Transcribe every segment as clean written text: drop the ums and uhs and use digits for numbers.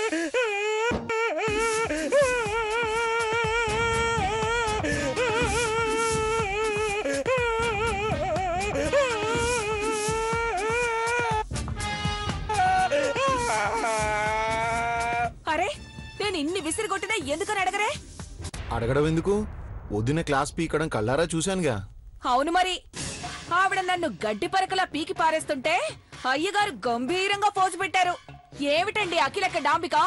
అరే నేను ఇన్ని విసిరి కొట్టినా ఎందుకని అడగరే? అడగడం ఎందుకు? వదిన క్లాస్ పీకడం కళ్ళారా చూశానుగా. అవును మరి, ఆవిడ నన్ను గడ్డి పరకలా పీకి పారేస్తుంటే అయ్యగారు గంభీరంగా పోజు పెట్టారు. ఏమిటండి అఖిలక్క డాంబిక?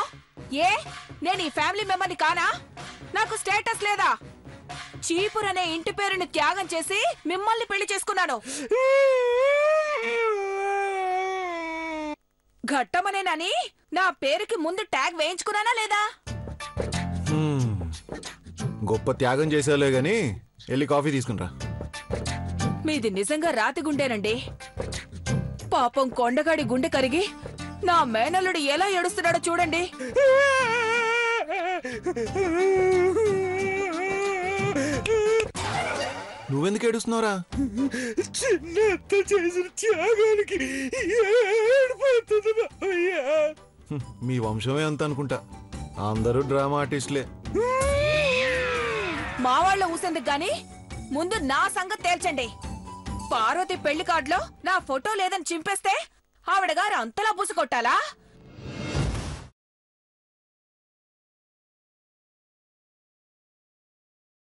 ఏ నేను ఈ ఫ్యామిలీ మెంబర్ని కానా? నాకు స్టేటస్ లేదా? చీపుర్ అనే ఇంటి పేరుని త్యాగం చేసి మిమ్మల్ని పెళ్లి చేసుకున్నాను. ఘట్టమనేనని నా పేరుకి ముందు ట్యాగ్ వేయించుకున్నానా లేదా? గొప్ప త్యాగం చేసావులే గాని వెళ్ళి కాఫీ తీసుకునిరా. మీది నిజంగా రాతి గుండేనండి. పాపం కొండగాడి గుండె కరిగి నా మేనల్లుడు ఎలా ఏడుస్తున్నాడో చూడండి. నువ్వెందుకు ఏడుస్తున్నావురా? చిన్నత్త చేసిన త్యాగానికి మీ వంశమే అంత అనుకుంటా. అందరూ డ్రామా ఆర్టిస్టులే. మా వాళ్ళ ఊసేందుకు గాని ముందు నా సంగతి తేల్చండి. పార్వతి పెళ్లి కార్డులో నా ఫోటో లేదని చింపేస్తే ఆవిడ గారు అంతలా బూసు కొట్టాలా?